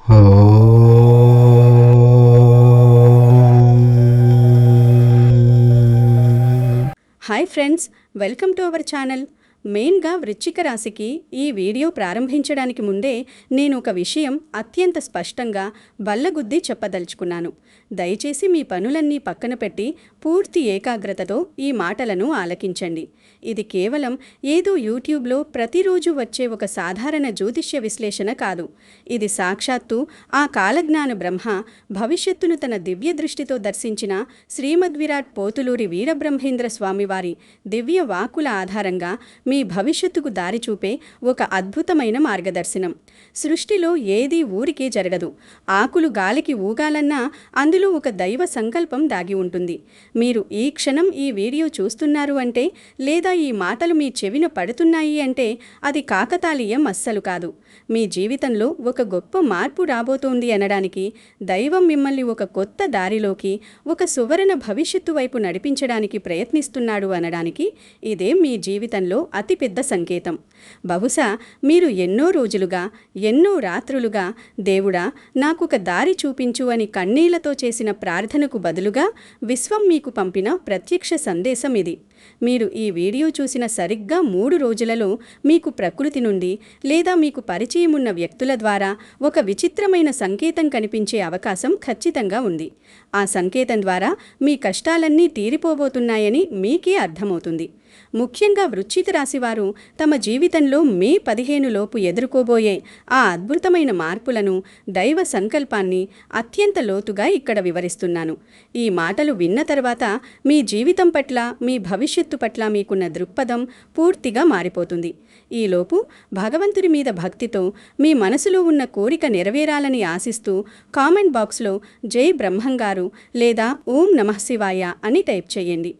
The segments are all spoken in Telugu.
Hi friends, welcome to our channel. మెయిన్గా వృశ్చిక రాశికి ఈ వీడియో ప్రారంభించడానికి ముందే నేను ఒక విషయం అత్యంత స్పష్టంగా బల్లగుద్ది చెప్పదలుచుకున్నాను. దయచేసి మీ పనులన్నీ పక్కన పెట్టి పూర్తి ఏకాగ్రతతో ఈ మాటలను ఆలకించండి. ఇది కేవలం ఏదో యూట్యూబ్లో ప్రతిరోజు వచ్చే ఒక సాధారణ జ్యోతిష్య విశ్లేషణ కాదు. ఇది సాక్షాత్తు ఆ కాలజ్ఞాన బ్రహ్మ భవిష్యత్తును తన దివ్య దృష్టితో దర్శించిన శ్రీమద్విరాట్ పోతులూరి వీరబ్రహ్మేంద్ర స్వామివారి దివ్య వాక్కుల ఆధారంగా మీ భవిష్యత్తుకు దారి చూపే ఒక అద్భుతమైన మార్గదర్శనం. సృష్టిలో ఏదీ ఊరికే జరగదు. ఆకులు గాలికి ఊగాలన్నా అందులో ఒక దైవ సంకల్పం దాగి ఉంటుంది. మీరు ఈ క్షణం ఈ వీడియో చూస్తున్నారు అంటే, లేదా ఈ మాటలు మీ చెవిన పడుతున్నాయి అంటే అది కాకతాళీయం అస్సలు కాదు. మీ జీవితంలో ఒక గొప్ప మార్పు రాబోతోంది అనడానికి, దైవం మిమ్మల్ని ఒక కొత్త దారిలోకి, ఒక సువర్ణ భవిష్యత్తు వైపు నడిపించడానికి ప్రయత్నిస్తున్నాడు అనడానికి ఇదే మీ జీవితంలో అతిపెద్ద సంకేతం. బహుశా మీరు ఎన్నో రోజులుగా, ఎన్నో రాత్రులుగా దేవుడా నాకొక దారి చూపించు అని కన్నీళ్లతో చేసిన ప్రార్థనకు బదులుగా విశ్వం మీకు పంపిన ప్రత్యక్ష సందేశం ఇది. మీరు ఈ వీడియో చూసిన సరిగ్గా 3 రోజులలో మీకు ప్రకృతి నుండి లేదా మీకు పరిచయం ఉన్న వ్యక్తుల ద్వారా ఒక విచిత్రమైన సంకేతం కనిపించే అవకాశం ఖచ్చితంగా ఉంది. ఆ సంకేతం ద్వారా మీ కష్టాలన్నీ తీరిపోబోతున్నాయని మీకే అర్థమవుతుంది. ముఖ్యంగా వృశ్చిక రాశివారు తమ జీవితంలో మే 15 లోపు ఎదుర్కోబోయే ఆ అద్భుతమైన మార్పులను, దైవ సంకల్పాన్ని అత్యంత లోతుగా ఇక్కడ వివరిస్తున్నాను. ఈ మాటలు విన్న తర్వాత మీ జీవితం పట్ల, మీ భవిష్యత్తు పట్ల మీకున్న దృక్పథం పూర్తిగా మారిపోతుంది. ఈలోపు భగవంతుడి మీద భక్తితో మీ మనసులో ఉన్న కోరిక నెరవేరాలని ఆశిస్తూ కామెంట్ బాక్స్లో జై బ్రహ్మంగారు లేదా ఓం నమః శివాయ అని టైప్ చేయండి.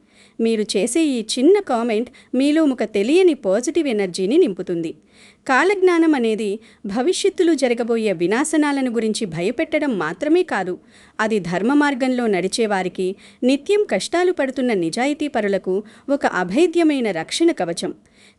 మీరు చేసే ఈ చిన్న కామెంట్ మీలో ఒక తెలియని పాజిటివ్ ఎనర్జీని నింపుతుంది. కాలజ్ఞానం అనేది భవిష్యత్తులో జరగబోయే వినాశనాలను గురించి భయపెట్టడం మాత్రమే కాదు, అది ధర్మ మార్గంలో నడిచేవారికి, నిత్యం కష్టాలు పడుతున్న నిజాయితీ పరులకు ఒక అభేద్యమైన రక్షణ కవచం.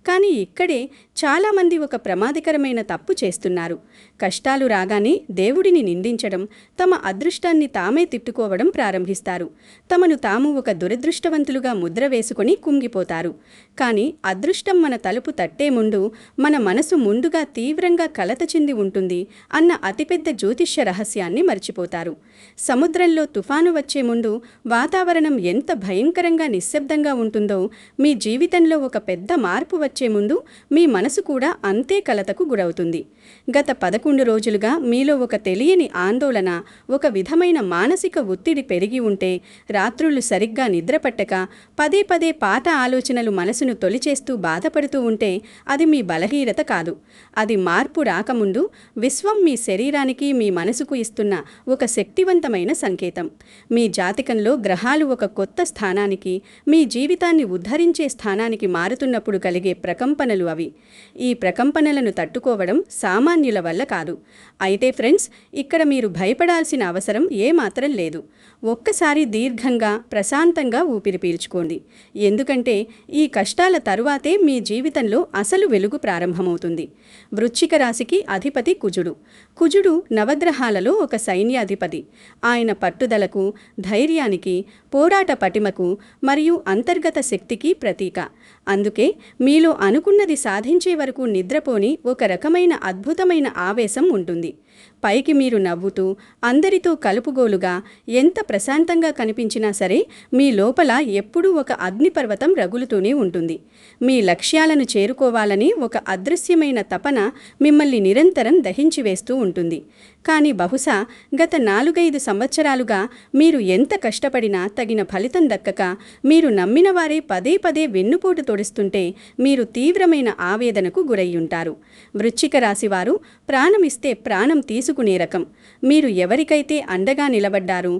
కానీ ఇక్కడే చాలామంది ఒక ప్రమాదకరమైన తప్పు చేస్తున్నారు. కష్టాలు రాగానే దేవుడిని నిందించడం, తమ అదృష్టాన్ని తామే తిట్టుకోవడం ప్రారంభిస్తారు. తమను తాము ఒక దురదృష్టవంతులుగా ముద్ర వేసుకొని కుంగిపోతారు. కానీ అదృష్టం మన తలుపు తట్టే ముందు మన మనసు ముందుగా తీవ్రంగా కలత చెంది ఉంటుంది అన్న అతిపెద్ద జ్యోతిష్య రహస్యాన్ని మర్చిపోతారు. సముద్రంలో తుఫాను వచ్చే ముందు వాతావరణం ఎంత భయంకరంగా నిశ్శబ్దంగా ఉంటుందో, మీ జీవితంలో ఒక పెద్ద మార్పు వచ్చే ముందు మీ మనసు కూడా అంతే కలతకు గురవుతుంది. గత 11 రోజులుగా మీలో ఒక తెలియని ఆందోళన, ఒక విధమైన మానసిక ఒత్తిడి పెరిగి ఉంటే, రాత్రులు సరిగ్గా నిద్రపట్టక పదే పదే పాత ఆలోచనలు మనసును తొలిచేస్తూ బాధపడుతూ ఉంటే అది మీ బలహీనత కాదు. అది మార్పు రాకముందు విశ్వం మీ శరీరానికి, మీ మనసుకు ఇస్తున్న ఒక శక్తివంతమైన సంకేతం. మీ జాతకంలో గ్రహాలు ఒక కొత్త స్థానానికి, మీ జీవితాన్ని ఉద్ధరించే స్థానానికి మారుతున్నప్పుడు కలిగే ప్రకంపనలు అవి. ఈ ప్రకంపనలను తట్టుకోవడం సామాన్యుల వల్ల కాదు. అయితే ఫ్రెండ్స్, ఇక్కడ మీరు భయపడాల్సిన అవసరం ఏమాత్రం లేదు. ఒక్కసారి దీర్ఘంగా, ప్రశాంతంగా ఊపిరి పీల్చుకోండి. ఎందుకంటే ఈ కష్టాల తరువాతే మీ జీవితంలో అసలు వెలుగు ప్రారంభమవుతుంది. వృశ్చిక రాశికి అధిపతి కుజుడు. కుజుడు నవగ్రహాలలో ఒక సైన్యాధిపతి. ఆయన పట్టుదలకు, ధైర్యానికి, పోరాట పటిమకు మరియు అంతర్గత శక్తికి ప్రతీక. అందుకే మీలో అనుకున్నది సాధించే వరకు నిద్రపోని ఒక రకమైన అద్భుతమైన ఆవేశం ఉంటుంది. పైకి మీరు నవ్వుతూ, అందరితో కలుపుగోలుగా, ఎంత ప్రశాంతంగా కనిపించినా సరే మీ లోపల ఎప్పుడూ ఒక అగ్నిపర్వతం రగులుతూనే ఉంటుంది. మీ లక్ష్యాలను చేరుకోవాలని ఒక అదృశ్యమైన తపన మిమ్మల్ని నిరంతరం దహించివేస్తూ ఉంటుంది. కానీ బహుశా గత 4-5 సంవత్సరాలుగా మీరు ఎంత కష్టపడినా తగిన ఫలితం దక్కక, మీరు నమ్మిన వారే పదే పదే వెన్నుపోటు తొడుస్తుంటే మీరు తీవ్రమైన ఆవేదనకు గురయ్యుంటారు. వృశ్చిక రాశివారు ప్రాణమిస్తే ప్రాణం తీసుకునే రకం. మీరు ఎవరికైతే అండగా నిలబడ్డారు,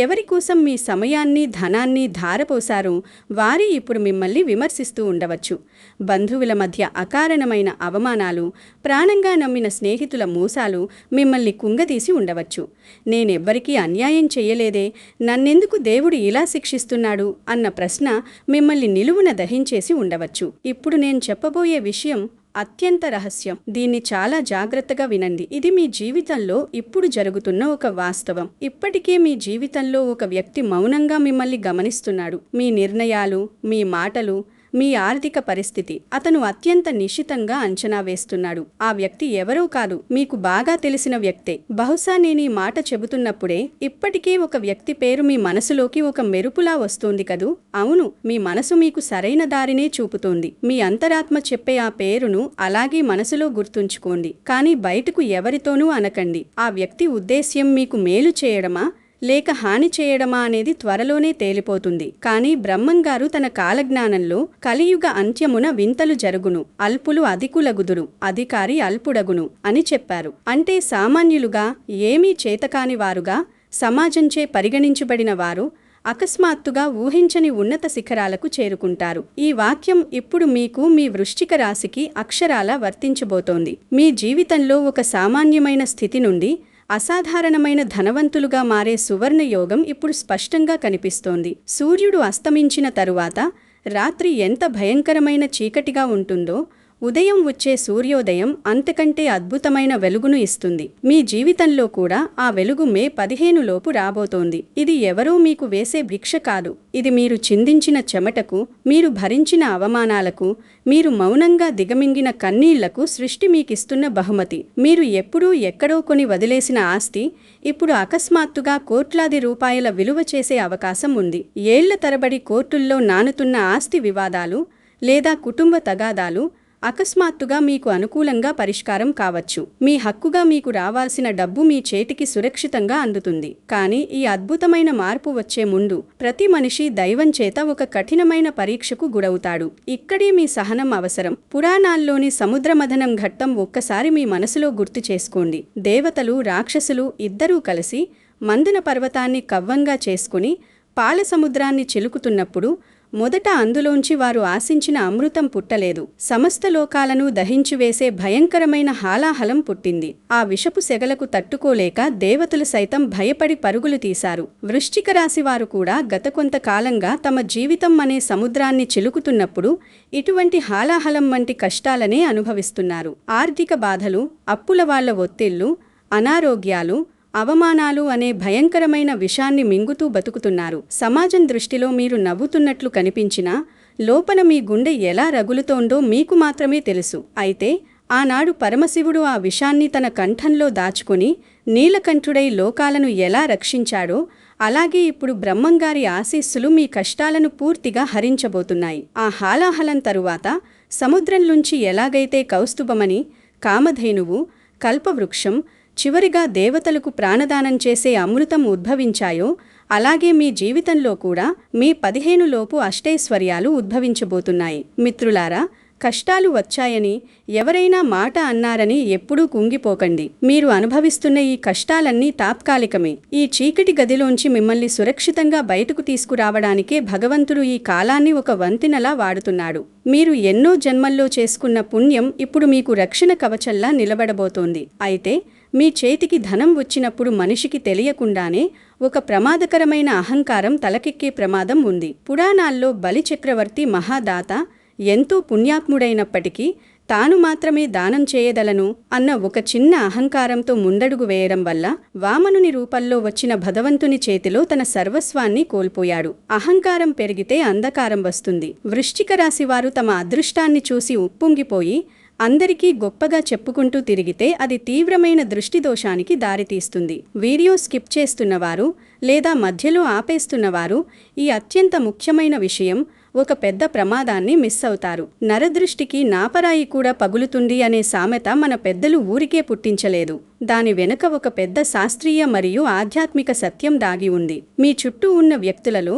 ఎవరి కోసం మీ సమయాన్ని, ధనాన్ని ధారపోశారు, వారే ఇప్పుడు మిమ్మల్ని విమర్శిస్తూ ఉండవచ్చు. బంధువుల మధ్య అకారణమైన అవమానాలు, ప్రాణంగా నమ్మిన స్నేహితుల మోసాలు మిమ్మల్ని కుంగదీసి ఉండవచ్చు. నేనెవ్వరికీ అన్యాయం చెయ్యలేదే, నన్నెందుకు దేవుడు ఇలా శిక్షిస్తున్నాడు అన్న ప్రశ్న మిమ్మల్ని నిలువున దహించేసి ఉండవచ్చు. ఇప్పుడు నేను చెప్పబోయే విషయం అత్యంత రహస్యం. దీన్ని చాలా జాగ్రత్తగా వినండి. ఇది మీ జీవితంలో ఇప్పుడు జరుగుతున్న ఒక వాస్తవం. ఇప్పటికే మీ జీవితంలో ఒక వ్యక్తి మౌనంగా మిమ్మల్ని గమనిస్తున్నాడు. మీ నిర్ణయాలు, మీ మాటలు, మీ ఆర్థిక పరిస్థితి అతను అత్యంత నిశితంగా అంచనా వేస్తున్నాడు. ఆ వ్యక్తి ఎవరో కాదు, మీకు బాగా తెలిసిన వ్యక్తే. బహుశా నేను ఈ మాట చెబుతున్నప్పుడే ఇప్పటికే ఒక వ్యక్తి పేరు మీ మనసులోకి ఒక మెరుపులా వస్తోంది కదూ? అవును, మీ మనసు మీకు సరైన దారినే చూపుతోంది. మీ అంతరాత్మ చెప్పే ఆ పేరును అలాగే మనసులో గుర్తుంచుకోండి. కానీ బయటకు ఎవరితోనూ అనకండి. ఆ వ్యక్తి ఉద్దేశ్యం మీకు మేలు చేయడమా లేక హాని చేయడమా అనేది త్వరలోనే తేలిపోతుంది. కానీ బ్రహ్మంగారు తన కాలజ్ఞానంలో కలియుగ అంత్యమున వింతలు జరుగును, అల్పులు అధికులగుదురు, అధికారి అల్పుడగును అని చెప్పారు. అంటే సామాన్యులుగా ఏమీ చేతకాని వారుగా సమాజంచే పరిగణించబడిన వారు అకస్మాత్తుగా ఊహించని ఉన్నత శిఖరాలకు చేరుకుంటారు. ఈ వాక్యం ఇప్పుడు మీకు మీ వృశ్చిక రాశికి అక్షరాలా వర్తించబోతోంది. మీ జీవితంలో ఒక సామాన్యమైన స్థితి నుండి అసాధారణమైన ధనవంతులుగా మారే సువర్ణ యోగం ఇప్పుడు స్పష్టంగా కనిపిస్తోంది. సూర్యుడు అస్తమించిన తరువాత రాత్రి ఎంత భయంకరమైన చీకటిగా ఉంటుందో ఉదయం వచ్చే సూర్యోదయం అంతకంటే అద్భుతమైన వెలుగును ఇస్తుంది. మీ జీవితంలో కూడా ఆ వెలుగు మే 15 లోపు రాబోతోంది. ఇది ఎవరో మీకు వేసే భిక్ష కాదు. ఇది మీరు చిందించిన చెమటకు, మీరు భరించిన అవమానాలకు, మీరు మౌనంగా దిగమింగిన కన్నీళ్లకు సృష్టి మీకిస్తున్న బహుమతి. మీరు ఎప్పుడూ ఎక్కడో కొని వదిలేసిన ఆస్తి ఇప్పుడు అకస్మాత్తుగా కోట్లాది రూపాయల విలువ చేసే అవకాశం ఉంది. ఏళ్ల తరబడి కోర్టుల్లో నానుతున్న ఆస్తి వివాదాలు లేదా కుటుంబ తగాదాలు అకస్మాత్తుగా మీకు అనుకూలంగా పరిష్కారం కావచ్చు. మీ హక్కుగా మీకు రావాల్సిన డబ్బు మీ చేతికి సురక్షితంగా అందుతుంది. కానీ ఈ అద్భుతమైన మార్పు వచ్చే ముందు ప్రతి మనిషి దైవం చేత ఒక కఠినమైన పరీక్షకు గురవుతాడు. ఇక్కడే మీ సహనం అవసరం. పురాణాల్లోని సముద్రమథనం ఘట్టం ఒక్కసారి మీ మనసులో గుర్తు చేసుకోండి. దేవతలు, రాక్షసులు ఇద్దరూ కలిసి మందన పర్వతాన్ని కవ్వంగా చేసుకుని పాల సముద్రాన్ని చిలుకుతున్నప్పుడు మొదట అందులోంచి వారు ఆశించిన అమృతం పుట్టలేదు. సమస్త లోకాలను దహించివేసే భయంకరమైన హాలాహలం పుట్టింది. ఆ విషపు సెగలకు తట్టుకోలేక దేవతలు సైతం భయపడి పరుగులు తీశారు. వృశ్చిక రాశి వారు కూడా గత కొంతకాలంగా తమ జీవితం అనే సముద్రాన్ని చిలుకుతున్నప్పుడు ఇటువంటి హాలాహలం వంటి కష్టాలనే అనుభవిస్తున్నారు. ఆర్థిక బాధలు, అప్పుల వాళ్ల ఒత్తిళ్లు, అనారోగ్యాలు, అవమానాలు అనే భయంకరమైన విషాన్ని మింగుతూ బతుకుతున్నారు. సమాజం దృష్టిలో మీరు నవ్వుతున్నట్లు కనిపించినా లోపల మీ గుండె ఎలా రగులుతోందో మీకు మాత్రమే తెలుసు. అయితే ఆనాడు పరమశివుడు ఆ విషాన్ని తన కంఠంలో దాచుకుని నీలకంఠుడై లోకాలను ఎలా రక్షించాడో అలాగే ఇప్పుడు బ్రహ్మంగారి ఆశీస్సులు మీ కష్టాలను పూర్తిగా హరించబోతున్నాయి. ఆ హాలాహలం తరువాత సముద్రంలోంచి ఎలాగైతే కౌస్తుభమని, కామధేనువు, కల్పవృక్షం, చివరిగా దేవతలకు ప్రాణదానం చేసే అమృతం ఉద్భవించాయో అలాగే మీ జీవితంలో కూడా మీ 15 లోపు అష్టైశ్వర్యాలు ఉద్భవించబోతున్నాయి. మిత్రులారా, కష్టాలు వచ్చాయని ఎవరైనా మాట అన్నారని ఎప్పుడూ కుంగిపోకండి. మీరు అనుభవిస్తున్న ఈ కష్టాలన్నీ తాత్కాలికమే. ఈ చీకటి గదిలోంచి మిమ్మల్ని సురక్షితంగా బయటకు తీసుకురావడానికే భగవంతుడు ఈ కాలాన్ని ఒక వంతెనలా వాడుతున్నాడు. మీరు ఎన్నో జన్మల్లో చేసుకున్న పుణ్యం ఇప్పుడు మీకు రక్షణ కవచంలా నిలబడబోతోంది. అయితే మీ చేతికి ధనం వచ్చినప్పుడు మనిషికి తెలియకుండానే ఒక ప్రమాదకరమైన అహంకారం తలకెక్కే ప్రమాదం ఉంది. పురాణాల్లో బలి చక్రవర్తి మహాదాత ఎంతో పుణ్యాత్ముడైనప్పటికీ తాను మాత్రమే దానం చేయదలను అన్న ఒక చిన్న అహంకారంతో ముందడుగు వేయడం వల్ల వామనుని రూపంలో వచ్చిన భగవంతుని చేతిలో తన సర్వస్వాన్ని కోల్పోయాడు. అహంకారం పెరిగితే అంధకారం వస్తుంది. వృశ్చిక రాశి వారు తమ అదృష్టాన్ని చూసి ఉప్పొంగిపోయి అందరికీ గొప్పగా చెప్పుకుంటూ తిరిగితే అది తీవ్రమైన దృష్టి దోషానికి దారితీస్తుంది. వీడియో స్కిప్ చేస్తున్నవారు లేదా మధ్యలో ఆపేస్తున్నవారు ఈ అత్యంత ముఖ్యమైన విషయం, ఒక పెద్ద ప్రమాదాన్ని మిస్ అవుతారు. నరదృష్టికి నాపరాయి కూడా పగులుతుంది అనే సామెత మన పెద్దలు ఊరికే పుట్టించలేదు. దాని వెనుక ఒక పెద్ద శాస్త్రీయ మరియు ఆధ్యాత్మిక సత్యం దాగి ఉంది. మీ చుట్టూ ఉన్న వ్యక్తులలో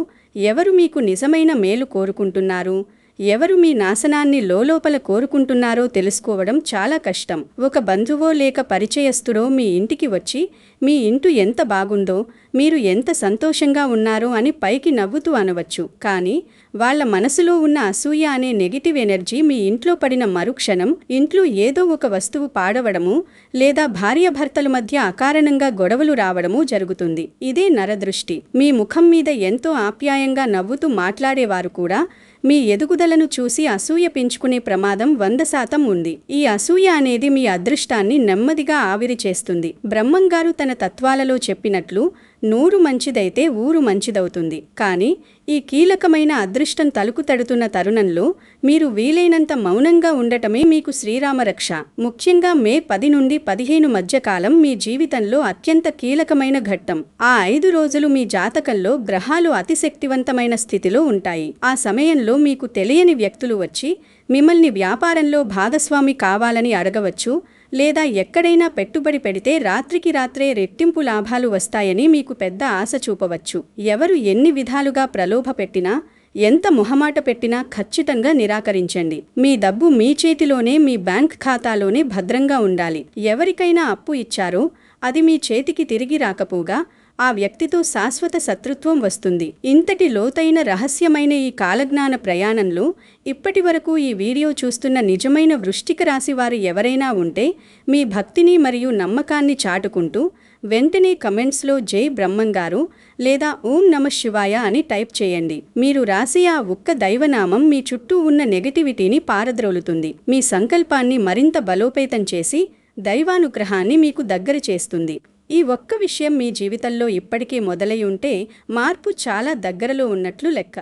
ఎవరు మీకు నిజమైన మేలు కోరుకుంటున్నారు, ఎవరు మీ నాశనాన్ని లోలోపల కోరుకుంటున్నారో తెలుసుకోవడం చాలా కష్టం. ఒక బంధువో లేక పరిచయస్తుడో మీ ఇంటికి వచ్చి మీ ఇంటి ఎంత బాగుందో, మీరు ఎంత సంతోషంగా ఉన్నారో అని పైకి నవ్వుతూ అనవచ్చు. కానీ వాళ్ళ మనసులో ఉన్న అసూయ అనే నెగిటివ్ ఎనర్జీ మీ ఇంట్లో పడిన మరుక్షణం ఇంట్లో ఏదో ఒక వస్తువు పాడవడము లేదా భార్యాభర్తల మధ్య అకారణంగా గొడవలు రావడము జరుగుతుంది. ఇదే నరదృష్టి. మీ ముఖం మీద ఎంతో ఆప్యాయంగా నవ్వుతూ మాట్లాడేవారు కూడా మీ ఎదుగుదలను చూసి అసూయ పెంచుకునే ప్రమాదం 100% ఉంది. ఈ అసూయ అనేది మీ అదృష్టాన్ని నెమ్మదిగా ఆవిరి చేస్తుంది. బ్రహ్మంగారు తన తత్వాలలో చెప్పినట్లు నూరు మంచిదైతే ఊరు మంచిదవుతుంది. కానీ ఈ కీలకమైన అదృష్టం తలుపు తడుతున్న తరుణంలో మీరు వీలైనంత మౌనంగా ఉండటమే మీకు శ్రీరామరక్ష. ముఖ్యంగా మే 10 నుండి 15 మధ్య కాలం మీ జీవితంలో అత్యంత కీలకమైన ఘట్టం. ఆ 5 రోజులు మీ జాతకంలో గ్రహాలు అతిశక్తివంతమైన స్థితిలో ఉంటాయి. ఆ సమయంలో మీకు తెలియని వ్యక్తులు వచ్చి మిమ్మల్ని వ్యాపారంలో భాగస్వామి కావాలని అడగవచ్చు, లేదా ఎక్కడైనా పెట్టుబడి పెడితే రాత్రికి రాత్రే రెట్టింపు లాభాలు వస్తాయని మీకు పెద్ద ఆశ చూపవచ్చు. ఎవరు ఎన్ని విధాలుగా ప్రలోభ పెట్టినా, ఎంత మొహమాట పెట్టినా ఖచ్చితంగా నిరాకరించండి. మీ డబ్బు మీ చేతిలోనే, మీ బ్యాంక్ ఖాతాలోనే భద్రంగా ఉండాలి. ఎవరికైనా అప్పు ఇచ్చారో అది మీ చేతికి తిరిగి రాకపోగా ఆ వ్యక్తితో శాశ్వత శత్రుత్వం వస్తుంది. ఇంతటి లోతైన రహస్యమైన ఈ కాలజ్ఞాన ప్రయాణంలో ఇప్పటి వరకు ఈ వీడియో చూస్తున్న నిజమైన వృశ్చిక రాశి వారు ఎవరైనా ఉంటే మీ భక్తిని మరియు నమ్మకాన్ని చాటుకుంటూ వెంటనే కమెంట్స్లో జై బ్రహ్మంగారు లేదా ఓం నమః శివాయ అని టైప్ చేయండి. మీరు రాసి ఆ ఒక్క దైవనామం మీ చుట్టూ ఉన్న నెగటివిటీని పారద్రోలుతుంది. మీ సంకల్పాన్ని మరింత బలోపేతం చేసి దైవానుగ్రహాన్ని మీకు దగ్గర చేస్తుంది. ఈ ఒక్క విషయం మీ జీవితంలో ఇప్పటికే మొదలై ఉంటే మార్పు చాలా దగ్గరలో ఉన్నట్లు లెక్క.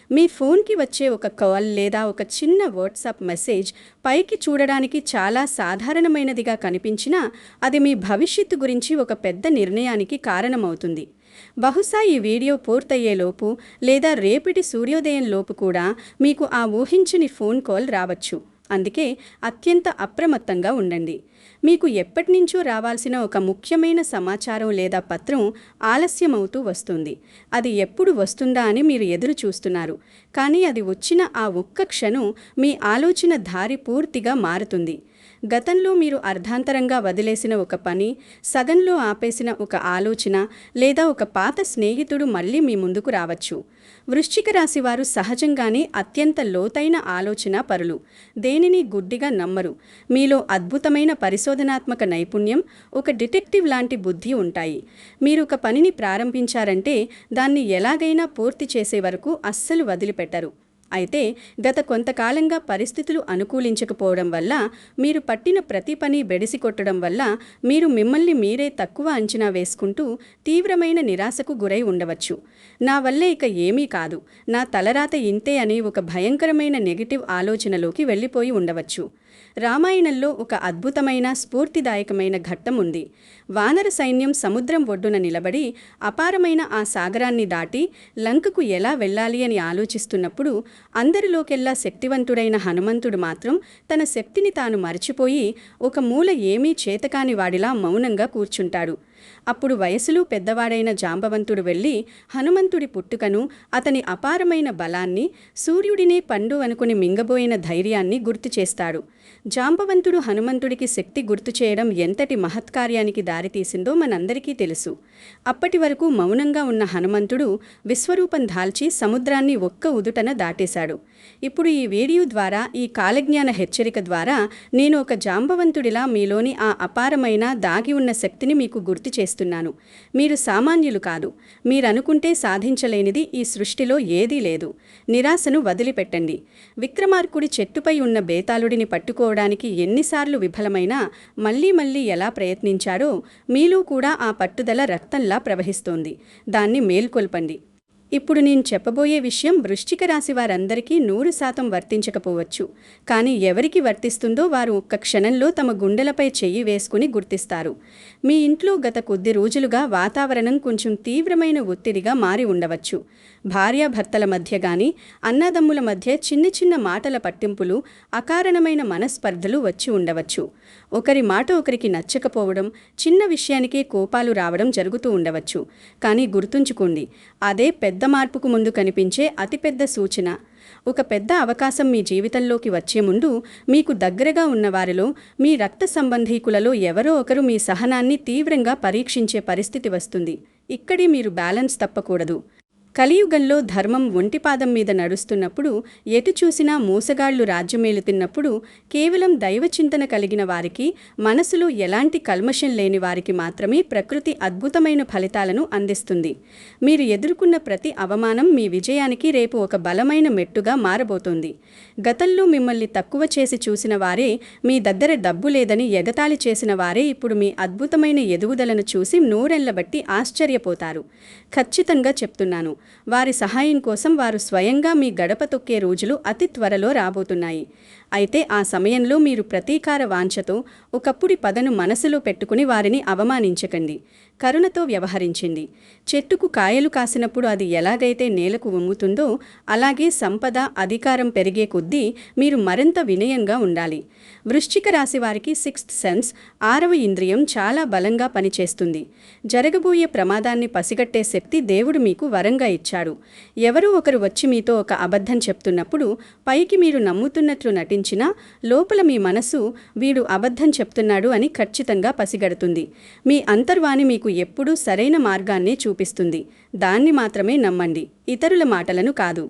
మీ ఫోన్కి వచ్చే ఒక కాల్ లేదా ఒక చిన్న వాట్సాప్ మెసేజ్ పైకి చూడడానికి చాలా సాధారణమైనదిగా కనిపించినా అది మీ భవిష్యత్తు గురించి ఒక పెద్ద నిర్ణయానికి కారణమవుతుంది. బహుశా ఈ వీడియో పూర్తయ్యేలోపు లేదా రేపటి సూర్యోదయంలోపు కూడా మీకు ఆ ఊహించని ఫోన్ కాల్ రావచ్చు. అందుకే అత్యంత అప్రమత్తంగా ఉండండి. మీకు ఎప్పటినుంచో రావాల్సిన ఒక ముఖ్యమైన సమాచారం లేదా పత్రం ఆలస్యమవుతూ వస్తుంది. అది ఎప్పుడు వస్తుందా అని మీరు ఎదురు చూస్తున్నారు. కానీ అది వచ్చిన ఆ ఒక్క క్షణం మీ ఆలోచన దారి పూర్తిగా మారుతుంది. గతంలో మీరు అర్ధాంతరంగా వదిలేసిన ఒక పని, సగంలో ఆపేసిన ఒక ఆలోచన లేదా ఒక పాత స్నేహితుడు మళ్ళీ మీ ముందుకు రావచ్చు. వృశ్చిక రాశి వారు సహజంగానే అత్యంత లోతైన ఆలోచన పరులు. దేనిని గుడ్డిగా నమ్మరు. మీలో అద్భుతమైన పరిశోధనాత్మక నైపుణ్యం, ఒక డిటెక్టివ్ లాంటి బుద్ధి ఉంటాయి. మీరు ఒక పనిని ప్రారంభించారంటే దాన్ని ఎలాగైనా పూర్తి చేసే వరకు అస్సలు వదిలిపెట్టరు. అయితే గత కొంతకాలంగా పరిస్థితులు అనుకూలించకపోవడం వల్ల, మీరు పట్టిన ప్రతి పని బెడిసి కొట్టడం వల్ల మీరు మిమ్మల్ని మీరే తక్కువ అంచనా వేసుకుంటూ తీవ్రమైన నిరాశకు గురై ఉండవచ్చు. నా వల్లే ఇక ఏమీ కాదు, నా తలరాత ఇంతే అనే ఒక భయంకరమైన నెగటివ్ ఆలోచనలోకి వెళ్ళిపోయి ఉండవచ్చు. రామాయణంలో ఒక అద్భుతమైన స్ఫూర్తిదాయకమైన ఘట్టం ఉంది. వానర సైన్యం సముద్రం ఒడ్డున నిలబడి అపారమైన ఆ సాగరాన్ని దాటి లంకకు ఎలా వెళ్ళాలి అని ఆలోచిస్తున్నప్పుడు అందరిలోకెల్లా శక్తివంతుడైన హనుమంతుడు మాత్రం తన శక్తిని తాను మరచిపోయి ఒక మూల ఏమీ చేతకాని వాడిలా మౌనంగా కూర్చుంటాడు. అప్పుడు వయసులో పెద్దవాడైన జాంబవంతుడు వెళ్ళి హనుమంతుడి పుట్టుకను, అతని అపారమైన బలాన్ని, సూర్యుడినే పండు అనుకుని మింగబోయిన ధైర్యాన్ని గుర్తు చేస్తాడు. జాంబవంతుడు హనుమంతుడికి శక్తి గుర్తు చేయడం ఎంతటి మహత్కార్యానికి దారితీసిందో మనందరికీ తెలుసు. అప్పటి వరకు మౌనంగా ఉన్న హనుమంతుడు విశ్వరూపం దాల్చి సముద్రాన్ని ఒక్క ఉదుటన దాటేశాడు. ఇప్పుడు ఈ వీడియో ద్వారా, ఈ కాలజ్ఞాన హెచ్చరిక ద్వారా నేను ఒక జాంబవంతుడిలా మీలోని ఆ అపారమైన దాగి ఉన్న శక్తిని మీకు గుర్తు చేస్తున్నాను. మీరు సామాన్యులు కాదు. మీరనుకుంటే సాధించలేనిది ఈ సృష్టిలో ఏదీ లేదు. నిరాశను వదిలిపెట్టండి. విక్రమార్కుడి చెట్టుపై ఉన్న బేతాళుడిని పట్టుకోవడానికి ఎన్నిసార్లు విఫలమైనా మళ్ళీ మళ్ళీ ఎలా ప్రయత్నించారో మీలో కూడా ఆ పట్టుదల రక్తంలా ప్రవహిస్తోంది. దాన్ని మేల్కొల్పండి. ఇప్పుడు నేను చెప్పబోయే విషయం వృశ్చిక రాశి వారందరికీ 100% వర్తించకపోవచ్చు. కానీ ఎవరికి వర్తిస్తుందో వారు ఒక్క క్షణంలో తమ గుండెలపై చెయ్యి వేసుకుని గుర్తిస్తారు. మీ ఇంట్లో గత కొద్ది రోజులుగా వాతావరణం కొంచెం తీవ్రమైన ఒత్తిడిగా మారి ఉండవచ్చు. భార్యాభర్తల మధ్య గాని, అన్నదమ్ముల మధ్య చిన్న చిన్న మాటల పట్టింపులు, అకారణమైన మనస్పర్ధలు వచ్చి ఉండవచ్చు. ఒకరి మాట ఒకరికి నచ్చకపోవడం, చిన్న విషయానికే కోపాలు రావడం జరుగుతూ ఉండవచ్చు. కానీ గుర్తుంచుకోండి, అదే పెద్ద మార్పుకు ముందు కనిపించే అతిపెద్ద సూచన. ఒక పెద్ద అవకాశం మీ జీవితంలోకి వచ్చే ముందు మీకు దగ్గరగా ఉన్నవారిలో, మీ రక్త సంబంధీకులలో ఎవరో ఒకరు మీ సహనాన్ని తీవ్రంగా పరీక్షించే పరిస్థితి వస్తుంది. ఇక్కడే మీరు బ్యాలెన్స్ తప్పకూడదు. కలియుగంలో ధర్మం ఒంటిపాదం మీద నడుస్తున్నప్పుడు, ఎటు చూసినా మోసగాళ్లు రాజ్యమేలుతున్నప్పుడు, కేవలం దైవచింతన కలిగిన వారికి, మనసులో ఎలాంటి కల్మషం లేని వారికి మాత్రమే ప్రకృతి అద్భుతమైన ఫలితాలను అందిస్తుంది. మీరు ఎదుర్కొన్న ప్రతి అవమానం మీ విజయానికి రేపు ఒక బలమైన మెట్టుగా మారబోతోంది. గతంలో మిమ్మల్ని తక్కువ చేసి చూసిన వారే, మీ దగ్గర డబ్బు లేదని ఎగతాళి చేసిన వారే ఇప్పుడు మీ అద్భుతమైన ఎదుగుదలను చూసి నోరెళ్లబట్టి ఆశ్చర్యపోతారు. ఖచ్చితంగా చెప్తున్నాను, వారి సహాయం కోసం వారు స్వయంగా మీ గడప తొక్కే రోజులు అతి త్వరలో రాబోతున్నాయి. అయితే ఆ సమయంలో మీరు ప్రతీకార వాంఛతో ఒకప్పుడి పదను మనసులో పెట్టుకుని వారిని అవమానించకండి. కరుణతో వ్యవహరించింది. చెట్టుకు కాయలు కాసినప్పుడు అది ఎలాగైతే నేలకు వంగుతుందో, అలాగే సంపద, అధికారం పెరిగే కొద్దీ మీరు మరింత వినయంగా ఉండాలి. వృశ్చిక రాశి వారికి సిక్స్త్ సెన్స్, 6వ ఇంద్రియం చాలా బలంగా పనిచేస్తుంది. జరగబోయే ప్రమాదాన్ని పసిగట్టే శక్తి దేవుడు మీకు వరంగా ఇచ్చాడు. ఎవరో ఒకరు వచ్చి మీతో ఒక అబద్ధం చెప్తున్నప్పుడు, పైకి మీరు నమ్ముతున్నట్లు నటించినా లోపల మీ మనసు వీడు అబద్ధం చెప్తున్నాడు అని ఖచ్చితంగా పసిగడుతుంది. మీ అంతర్వాణి మీకు ఎప్పుడూ సరైన మార్గాన్నే చూపిస్తుంది. దాన్ని మాత్రమే నమ్మండి, ఇతరుల మాటలను కాదు.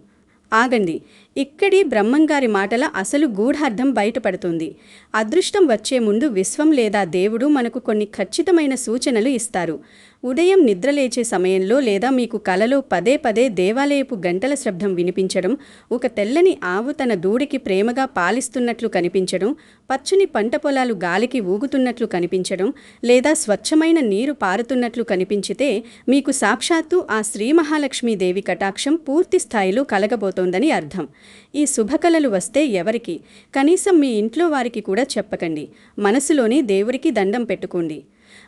ఆగండి, ఇక్కడి బ్రహ్మంగారి మాటల అసలు గూఢార్థం బయటపడుతుంది. అదృష్టం వచ్చే ముందు విశ్వం లేదా దేవుడు మనకు కొన్ని ఖచ్చితమైన సూచనలు ఇస్తారు. ఉదయం నిద్రలేచే సమయంలో లేదా మీకు కలలో పదే పదే దేవాలయపు గంటల శబ్దం వినిపించడం, ఒక తెల్లని ఆవు తన దూడికి ప్రేమగా పాలిస్తున్నట్లు కనిపించడం, పచ్చని పంట పొలాలు గాలికి ఊగుతున్నట్లు కనిపించడం, లేదా స్వచ్ఛమైన నీరు పారుతున్నట్లు కనిపించితే మీకు సాక్షాత్తు ఆ శ్రీ మహాలక్ష్మీదేవి కటాక్షం పూర్తి స్థాయిలో కలగబోతోందని అర్థం. ఈ శుభకళలు వస్తే ఎవరికి, కనీసం మీ ఇంట్లో వారికి కూడా చెప్పకండి. మనసులోనే దేవుడికి దండం పెట్టుకోండి.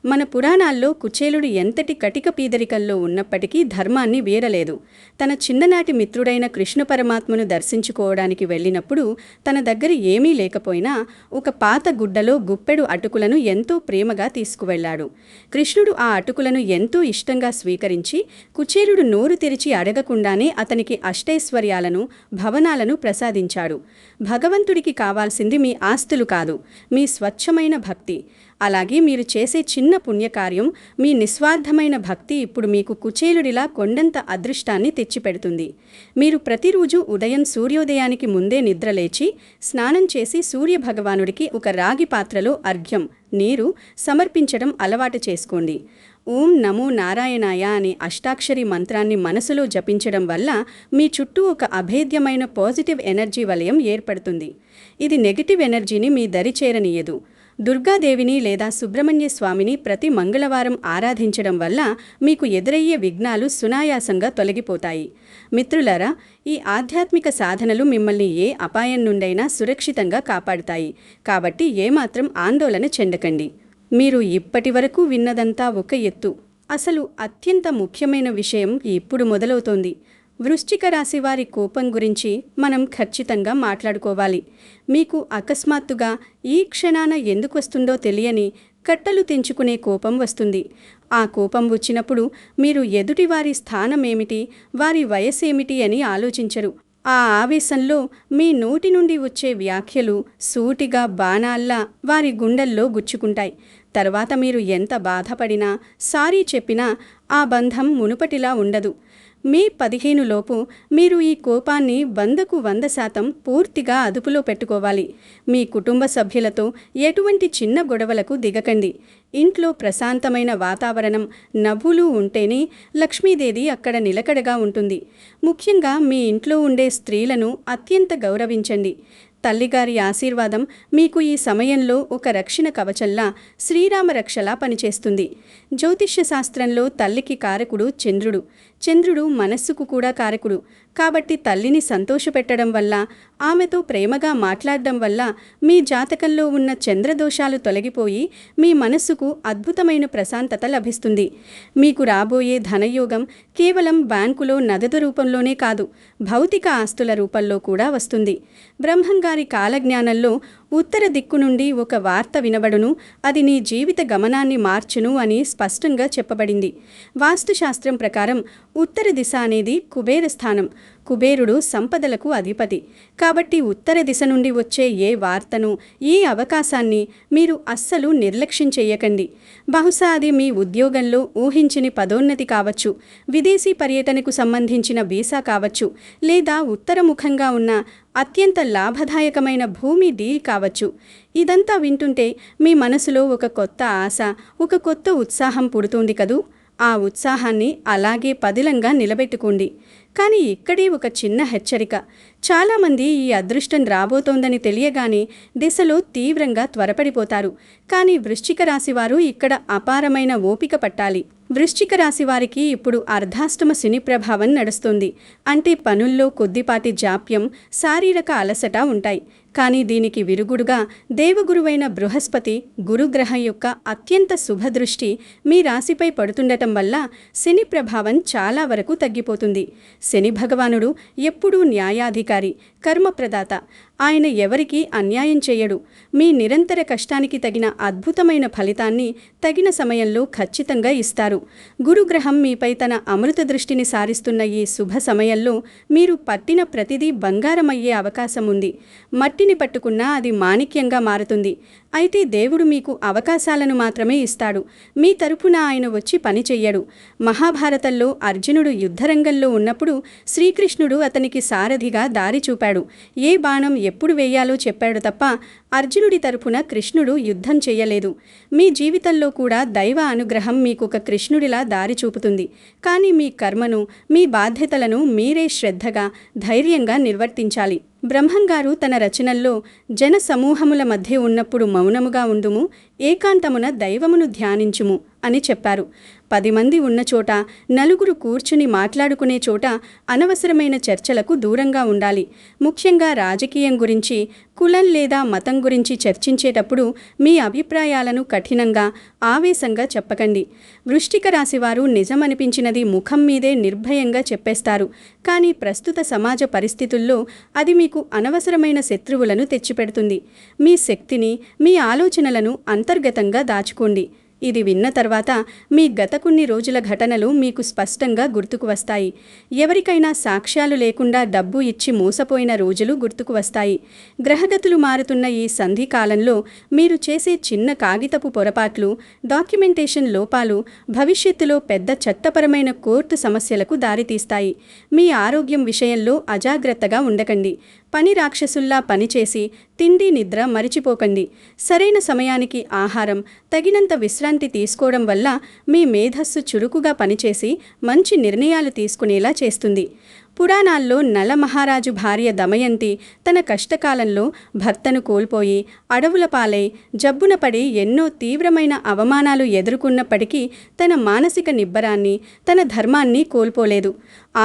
మన పురాణాల్లో కుచేలుడు ఎంతటి కటిక పీదరికల్లో ఉన్నప్పటికీ ధర్మాన్ని వీడలేదు. తన చిన్ననాటి మిత్రుడైన కృష్ణ పరమాత్మను దర్శించుకోవడానికి వెళ్ళినప్పుడు తన దగ్గర ఏమీ లేకపోయినా ఒక పాత గుడ్డలో గుప్పెడు అటుకులను ఎంతో ప్రేమగా తీసుకువెళ్లాడు. కృష్ణుడు ఆ అటుకులను ఎంతో ఇష్టంగా స్వీకరించి కుచేలుడు నోరు తెరిచి అడగకుండానే అతనికి అష్టైశ్వర్యాలను, భవనాలను ప్రసాదించాడు. భగవంతుడికి కావాల్సింది మీ ఆస్తులు కాదు, మీ స్వచ్ఛమైన భక్తి. అలాగే మీరు చేసే చిన్న పుణ్యకార్యం, మీ నిస్వార్థమైన భక్తి ఇప్పుడు మీకు కుచేలుడిలా కొండంత అదృష్టాన్ని తెచ్చిపెడుతుంది. మీరు ప్రతిరోజు ఉదయం సూర్యోదయానికి ముందే నిద్రలేచి స్నానం చేసి సూర్యభగవానుడికి ఒక రాగి పాత్రలో అర్ఘ్యం, నీరు సమర్పించడం అలవాటు చేసుకోండి. ఓం నమో నారాయణాయ అనే అష్టాక్షరి మంత్రాన్ని మనసులో జపించడం వల్ల మీ చుట్టూ ఒక అభేద్యమైన పాజిటివ్ ఎనర్జీ వలయం ఏర్పడుతుంది. ఇది నెగటివ్ ఎనర్జీని మీ దరి చేరనీయదు. దుర్గాదేవిని లేదా సుబ్రహ్మణ్య స్వామిని ప్రతి మంగళవారం ఆరాధించడం వల్ల మీకు ఎదురయ్యే విఘ్నాలు సునాయాసంగా తొలగిపోతాయి. మిత్రులారా, ఈ ఆధ్యాత్మిక సాధనలు మిమ్మల్ని ఏ అపాయం నుండైనా సురక్షితంగా కాపాడుతాయి. కాబట్టి ఏమాత్రం ఆందోళన చెందకండి. మీరు ఇప్పటి వరకు విన్నదంతా ఒక ఎత్తు. అసలు అత్యంత ముఖ్యమైన విషయం ఇప్పుడు మొదలవుతోంది. వృశ్చిక రాశి వారి కోపం గురించి మనం ఖచ్చితంగా మాట్లాడుకోవాలి. మీకు అకస్మాత్తుగా ఈ క్షణాన ఎందుకు వస్తుందో తెలియని కట్టలు తెంచుకునే కోపం వస్తుంది. ఆ కోపం వచ్చినప్పుడు మీరు ఎదుటివారి స్థానమేమిటి, వారి వయసేమిటి అని ఆలోచించరు. ఆ ఆవేశంలో మీ నోటి నుండి వచ్చే వ్యాఖ్యలు సూటిగా బాణాల్లా వారి గుండెల్లో గుచ్చుకుంటాయి. తర్వాత మీరు ఎంత బాధపడినా, సారీ చెప్పినా ఆ బంధం మునుపటిలా ఉండదు. మే 15 లోపు మీరు ఈ కోపాన్ని 100% పూర్తిగా అదుపులో పెట్టుకోవాలి. మీ కుటుంబ సభ్యులతో ఎటువంటి చిన్న గొడవలకు దిగకండి. ఇంట్లో ప్రశాంతమైన వాతావరణం, నవ్వులు ఉంటేనే లక్ష్మీదేవి అక్కడ నిలకడగా ఉంటుంది. ముఖ్యంగా మీ ఇంట్లో ఉండే స్త్రీలను అత్యంత గౌరవించండి. తల్లిగారి ఆశీర్వాదం మీకు ఈ సమయంలో ఒక రక్షణ కవచంలా, శ్రీరామ రక్షలా పనిచేస్తుంది. జ్యోతిష్య శాస్త్రంలో తల్లికి కారకుడు చంద్రుడు. చంద్రుడు మనస్సుకు కూడా కారకుడు. కాబట్టి తల్లిని సంతోషపెట్టడం వల్ల, ఆమెతో ప్రేమగా మాట్లాడడం వల్ల మీ జాతకంలో ఉన్న చంద్రదోషాలు తొలగిపోయి మీ మనస్సుకు అద్భుతమైన ప్రశాంతత లభిస్తుంది. మీకు రాబోయే ధనయోగం కేవలం బ్యాంకులో నగదు రూపంలోనే కాదు, భౌతిక ఆస్తుల రూపంలో కూడా వస్తుంది. బ్రహ్మంగారి కాలజ్ఞానంలో ఉత్తర దిక్కు నుండి ఒక వార్త వినబడును, అది నీ జీవిత గమనాన్ని మార్చును అని స్పష్టంగా చెప్పబడింది. వాస్తుశాస్త్రం ప్రకారం ఉత్తర దిశ అనేది కుబేర స్థానం. కుబేరుడు సంపదలకు అధిపతి. కాబట్టి ఉత్తర దిశ నుండి వచ్చే ఏ వార్తను, ఏ అవకాశాన్ని మీరు అస్సలు నిర్లక్ష్యం చేయకండి. బహుశా అది మీ ఉద్యోగంలో ఊహించని పదోన్నతి కావచ్చు, విదేశీ పర్యటనకు సంబంధించిన వీసా కావచ్చు, లేదా ఉత్తరముఖంగా ఉన్న అత్యంత లాభదాయకమైన భూమి డీల్ కావచ్చు. ఇదంతా వింటుంటే మీ మనసులో ఒక కొత్త ఆశ, ఒక కొత్త ఉత్సాహం పుడుతుంది కదూ. ఆ ఉత్సాహాన్ని అలాగే పదిలంగా నిలబెట్టుకోండి. కానీ ఇక్కడే ఒక చిన్న హెచ్చరిక. చాలామంది ఈ అదృష్టం రాబోతోందని తెలియగానే దిశలో తీవ్రంగా త్వరపడిపోతారు. కానీ వృశ్చిక రాశివారు ఇక్కడ అపారమైన ఓపిక పట్టాలి. వృశ్చిక రాశివారికి ఇప్పుడు అర్ధాష్టమ శని ప్రభావం నడుస్తుంది. అంటే పనుల్లో కొద్దిపాటి జాప్యం, శారీరక అలసట ఉంటాయి. కానీ దీనికి విరుగుడుగా దేవగురువైన బృహస్పతి గురుగ్రహం యొక్క అత్యంత శుభదృష్టి మీ రాశిపై పడుతుండటం వల్ల శని ప్రభావం చాలా వరకు తగ్గిపోతుంది. శని భగవానుడు ఎప్పుడూ న్యాయాధికారి, కర్మప్రదాత. ఆయన ఎవరికీ అన్యాయం చేయడు. మీ నిరంతర కష్టానికి తగిన అద్భుతమైన ఫలితాన్ని తగిన సమయంలో ఖచ్చితంగా ఇస్తారు. గురుగ్రహం మీపై తన అమృత దృష్టిని సారిస్తున్న ఈ శుభ సమయంలో మీరు పట్టిన ప్రతిదీ బంగారమయ్యే అవకాశం ఉంది. మట్టిని పట్టుకున్నా అది మాణిక్యంగా మారుతుంది. అయితే దేవుడు మీకు అవకాశాలను మాత్రమే ఇస్తాడు. మీ తరపున ఆయన వచ్చి పని చెయ్యడు. మహాభారతంలో అర్జునుడు యుద్ధరంగంలో ఉన్నప్పుడు శ్రీకృష్ణుడు అతనికి సారథిగా దారి చూపాడు. ఏ బాణం ఎప్పుడు వేయాలో చెప్పాడు తప్ప అర్జునుడి తరపున కృష్ణుడు యుద్ధం చెయ్యలేదు. మీ జీవితంలో కూడా దైవ అనుగ్రహం మీకొక కృష్ణుడిలా దారి చూపుతుంది. కానీ మీ కర్మను, మీ బాధ్యతలను మీరే శ్రద్ధగా, ధైర్యంగా నిర్వర్తించాలి. బ్రహ్మంగారు తన రచనల్లో జన సమూహముల మధ్య ఉన్నప్పుడు మౌనముగా ఉండుము, ఏకాంతమున దైవమును ధ్యానించుము అని చెప్పారు. 10 మంది ఉన్న చోట, నలుగురు కూర్చుని మాట్లాడుకునే చోట అనవసరమైన చర్చలకు దూరంగా ఉండాలి. ముఖ్యంగా రాజకీయం గురించి, కులం లేదా మతం గురించి చర్చించేటప్పుడు మీ అభిప్రాయాలను కఠినంగా, ఆవేశంగా చెప్పకండి. వృశ్చిక రాశివారు నిజమనిపించినది ముఖం మీదే నిర్భయంగా చెప్పేస్తారు. కానీ ప్రస్తుత సమాజ పరిస్థితుల్లో అది మీకు అనవసరమైన శత్రువులను తెచ్చిపెడుతుంది. మీ శక్తిని, మీ ఆలోచనలను అంతర్గతంగా దాచుకోండి. ఇది విన్న తర్వాత మీ గత కొన్ని రోజుల ఘటనలు మీకు స్పష్టంగా గుర్తుకు వస్తాయి. ఎవరికైనా సాక్ష్యాలు లేకుండా డబ్బు ఇచ్చి మోసపోయిన రోజులు గుర్తుకు వస్తాయి. గ్రహగతులు మారుతున్న ఈ సంధి కాలంలో మీరు చేసే చిన్న కాగితపు పొరపాట్లు, డాక్యుమెంటేషన్ లోపాలు భవిష్యత్తులో పెద్ద చట్టపరమైన కోర్టు సమస్యలకు దారితీస్తాయి. మీ ఆరోగ్యం విషయంలో అజాగ్రత్తగా ఉండకండి. పని రాక్షసుల్లా పనిచేసి తిండి నిద్ర మరిచిపోకండి. సరైన సమయానికి ఆహారం, తగినంత విశ్రాంతి తీసుకోవడం వల్ల మీ మేధస్సు చురుకుగా పనిచేసి మంచి నిర్ణయాలు తీసుకునేలా చేస్తుంది. పురాణాల్లో నల మహారాజు భార్య దమయంతి తన కష్టకాలంలో భర్తను కోల్పోయి అడవుల పాలై జబ్బున పడి ఎన్నో తీవ్రమైన అవమానాలు ఎదుర్కొన్నప్పటికీ తన మానసిక నిబ్బరాన్ని, తన ధర్మాన్ని కోల్పోలేదు.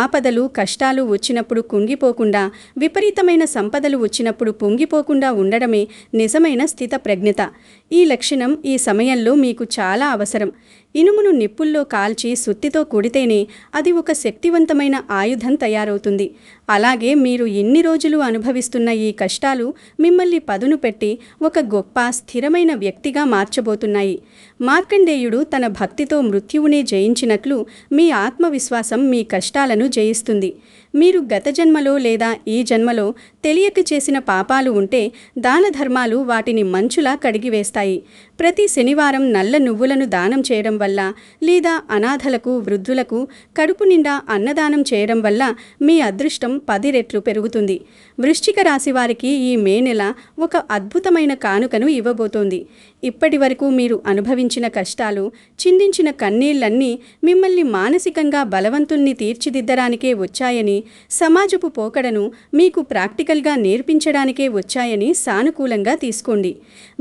ఆపదలు, కష్టాలు వచ్చినప్పుడు కుంగిపోకుండా, విపరీతమైన సంపదలు వచ్చినప్పుడు పొంగిపోకుండా ఉండడమే నిజమైన స్థితప్రజ్ఞత. ఈ లక్షణం ఈ సమయంలో మీకు చాలా అవసరం. ఇనుమును నిప్పుల్లో కాల్చి సుత్తితో కొడితేనే అది ఒక శక్తివంతమైన ఆయుధం తయారవుతుంది. అలాగే మీరు ఇన్ని రోజులు అనుభవిస్తున్న ఈ కష్టాలు మిమ్మల్ని పదును పెట్టి ఒక గొప్ప, స్థిరమైన వ్యక్తిగా మార్చబోతున్నాయి. మార్కండేయుడు తన భక్తితో మృత్యువునే జయించినట్లు మీ ఆత్మవిశ్వాసం మీ కష్టాలను జయిస్తుంది. మీరు గత జన్మలో లేదా ఈ జన్మలో తెలియక చేసిన పాపాలు ఉంటే దాన ధర్మాలు వాటిని మంచులా కడిగివేస్తాయి. ప్రతి శనివారం నల్ల నువ్వులను దానం చేయడం వల్ల లేదా అనాథలకు, వృద్ధులకు కడుపు నిండా అన్నదానం చేయడం వల్ల మీ అదృష్టం 10 రెట్లు పెరుగుతుంది. వృశ్చిక రాశి వారికి ఈ మే నెల ఒక అద్భుతమైన కానుకను ఇవ్వబోతోంది. ఇప్పటి వరకు మీరు అనుభవించిన కష్టాలు, చిందించిన కన్నీళ్లన్నీ మిమ్మల్ని మానసికంగా బలవంతుల్ని తీర్చిదిద్దడానికే వచ్చాయని, సమాజపు పోకడను మీకు ప్రాక్టికల్గా నేర్పించడానికే వచ్చాయని సానుకూలంగా తీసుకోండి.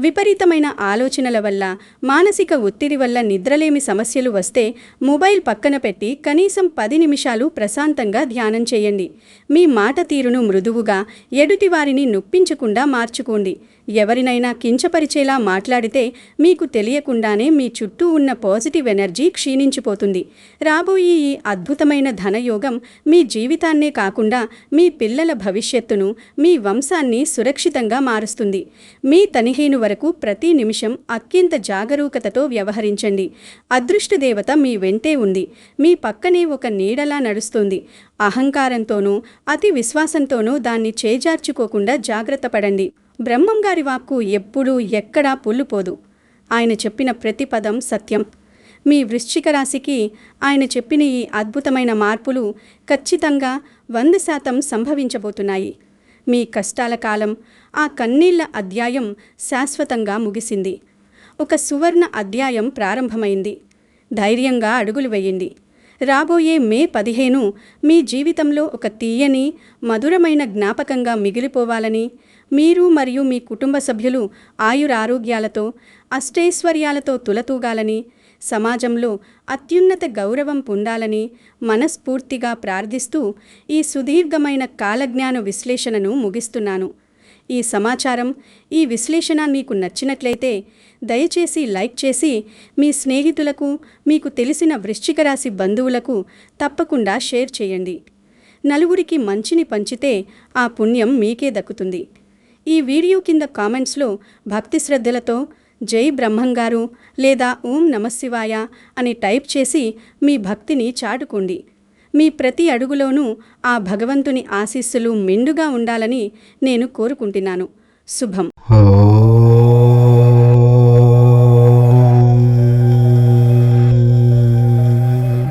విపరీతమైన ఆలోచనల వల్ల, మానసిక ఒత్తిడి వల్ల నిద్రలేమి సమస్యలు వస్తే మొబైల్ పక్కన పెట్టి కనీసం 10 నిమిషాలు ప్రశాంతంగా ధ్యానం చేయండి. మీ మాట తీరును మృదువుగా, ఎదుటివారిని నొప్పించకుండా మార్చుకోండి. ఎవరినైనా కించపరిచేలా మాట్లాడితే మీకు తెలియకుండానే మీ చుట్టూ ఉన్న పాజిటివ్ ఎనర్జీ క్షీణించిపోతుంది. రాబోయే ఈ అద్భుతమైన ధనయోగం మీ జీవితాన్నే కాకుండా మీ పిల్లల భవిష్యత్తును, మీ వంశాన్ని సురక్షితంగా మారుస్తుంది. మీ తనిహీను వరకు ప్రతి నిమిషం అత్యంత జాగరూకతతో వ్యవహరించండి. అదృష్ట దేవత మీ వెంటే ఉంది. మీ పక్కనే ఒక నీడలా నడుస్తుంది. అహంకారంతోనూ అతి విశ్వాసంతోనూ దాన్ని చేజార్చుకోకుండా జాగ్రత్త పడండి. బ్రహ్మంగారి వాక్కు ఎప్పుడూ ఎక్కడా పొల్లుపోదు. ఆయన చెప్పిన ప్రతి పదం సత్యం. మీ వృశ్చిక రాశికి ఆయన చెప్పిన ఈ అద్భుతమైన మార్పులు ఖచ్చితంగా 100% సంభవించబోతున్నాయి. మీ కష్టాల కాలం, ఆ కన్నీళ్ల అధ్యాయం శాశ్వతంగా ముగిసింది. ఒక సువర్ణ అధ్యాయం ప్రారంభమైంది. ధైర్యంగా అడుగులు వేయండి. రాబోయే మే 15 మీ జీవితంలో ఒక తీయని, మధురమైన జ్ఞాపకంగా మిగిలిపోవాలని, మీరు మరియు మీ కుటుంబ సభ్యులు ఆయురారోగ్యాలతో, అష్టైశ్వర్యాలతో తులతూగాలని, సమాజంలో అత్యున్నత గౌరవం పొందాలని మనస్ఫూర్తిగా ప్రార్థిస్తూ ఈ సుదీర్ఘమైన కాలజ్ఞాన విశ్లేషణను ముగిస్తున్నాను. ఈ సమాచారం, ఈ విశ్లేషణ మీకు నచ్చినట్లయితే దయచేసి లైక్ చేసి మీ స్నేహితులకు, మీకు తెలిసిన వృశ్చిక రాశి బంధువులకు తప్పకుండా షేర్ చేయండి. నలుగురికి మంచిని పంచితే ఆ పుణ్యం మీకే దక్కుతుంది. ఈ వీడియో కింద కామెంట్స్లో భక్తి శ్రద్ధలతో జై బ్రహ్మంగారు లేదా ఓం నమఃశివాయ అని టైప్ చేసి మీ భక్తిని చాటుకోండి. మీ ప్రతి అడుగులోనూ ఆ భగవంతుని ఆశీస్సులు మెండుగా ఉండాలని నేను కోరుకుంటున్నాను. శుభం.